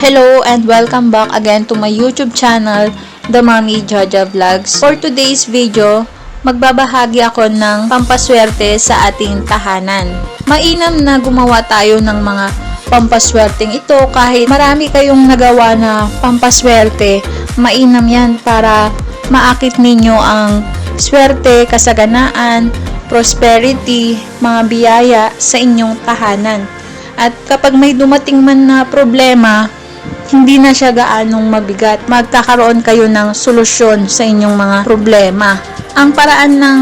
Hello and welcome back again to my YouTube channel, The Mommy Jaja Vlogs. For today's video, magbabahagi ako ng pampaswerte sa ating tahanan. Mainam na gumawa tayo ng mga pampaswerteng ito kahit marami kayong nagawa na pampaswerte. Mainam yan para maakit ninyo ang swerte, kasaganaan, prosperity, mga biyaya sa inyong tahanan. At kapag may dumating man na problema, hindi na siya gaanong mabigat. Magkakaroon kayo ng solusyon sa inyong mga problema. Ang paraan ng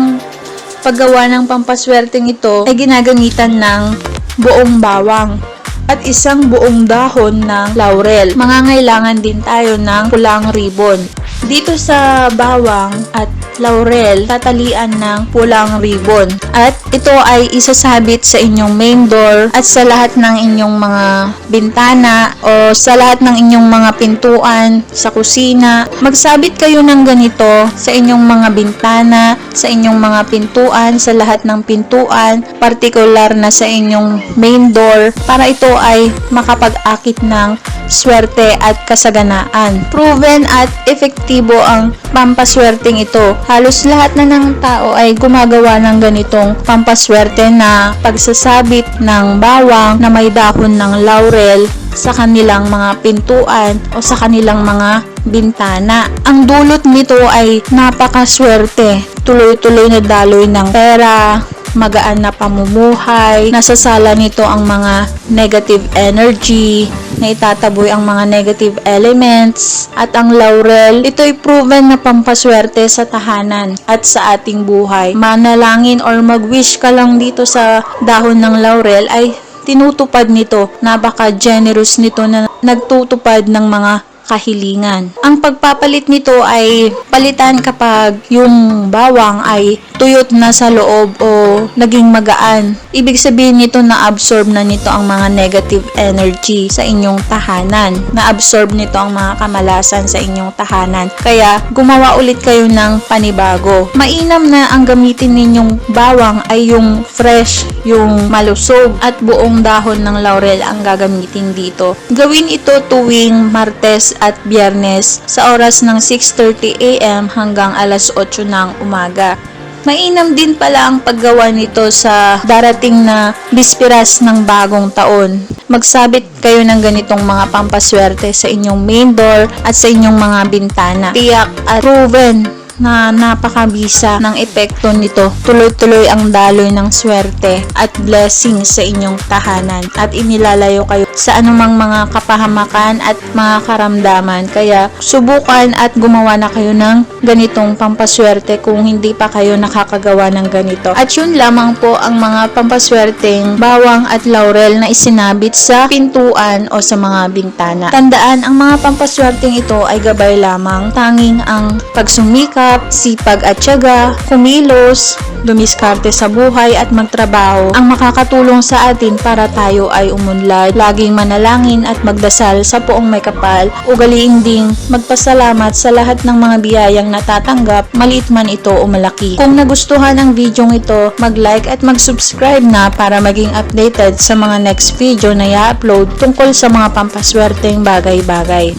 paggawa ng pampaswerteng ito ay ginagamitan ng buong bawang at isang buong dahon ng laurel. Mangangailangan din tayo ng pulang ribbon. Dito sa bawang at laurel, tatalian ng pulang ribbon. At ito ay isasabit sa inyong main door at sa lahat ng inyong mga bintana o sa lahat ng inyong mga pintuan sa kusina. Magsabit kayo ng ganito sa inyong mga bintana, sa inyong mga pintuan, sa lahat ng pintuan, partikular na sa inyong main door para ito ay makapag-akit ng swerte at kasaganaan. Proven at efektibo ang pampaswerteng ito. Halos lahat na ng tao ay gumagawa ng ganitong pampaswerte na pagsasabit ng bawang na may dahon ng laurel sa kanilang mga pintuan o sa kanilang mga bintana. Ang dulot nito ay napakaswerte. Tuloy-tuloy na daloy ng pera, magaan na pamumuhay, nasasala nito ang mga negative energy, na itataboy ang mga negative elements, at ang laurel, ito'y proven na pampaswerte sa tahanan at sa ating buhay. Manalangin or mag-wish ka lang dito sa dahon ng laurel ay tinutupad nito. Napaka-generous nito na nagtutupad ng mga kahilingan. Ang pagpapalit nito ay palitan kapag yung bawang ay tuyot na sa loob o naging magaan. Ibig sabihin nito na absorb na nito ang mga negative energy sa inyong tahanan. Na absorb nito ang mga kamalasan sa inyong tahanan. Kaya gumawa ulit kayo ng panibago. Mainam na ang gamitin ninyong bawang ay yung fresh, yung malusog at buong dahon ng laurel ang gagamitin dito. Gawin ito tuwing Martes at Biyernes sa oras ng 6:30 AM hanggang alas 8 ng umaga. Mainam din pala ang paggawa nito sa darating na bispiras ng bagong taon. Magsabit kayo ng ganitong mga pampaswerte sa inyong main door at sa inyong mga bintana. Tiyak at proven na napakabisa ng epekto nito. Tuloy-tuloy ang daloy ng swerte at blessing sa inyong tahanan at inilalayo kayo sa anumang mga kapahamakan at mga karamdaman. Kaya subukan at gumawa na kayo ng ganitong pampaswerte kung hindi pa kayo nakakagawa ng ganito. At yun lamang po ang mga pampaswerteng bawang at laurel na isinabit sa pintuan o sa mga bintana. Tandaan, ang mga pampaswerteng ito ay gabay lamang. Tanging ang pagsumikap, sipag at tiyaga, kumilos, dumiskarte sa buhay at magtrabaho ang makakatulong sa atin para tayo ay umunlad. Laging manalangin at magdasal sa Poong May Kapal. Ugaliin ding magpasalamat sa lahat ng mga biyayang natatanggap, maliit man ito o malaki. Kung nagustuhan ang video ito, mag-like at mag-subscribe na para maging updated sa mga next video na i-upload tungkol sa mga pampaswerteng bagay-bagay.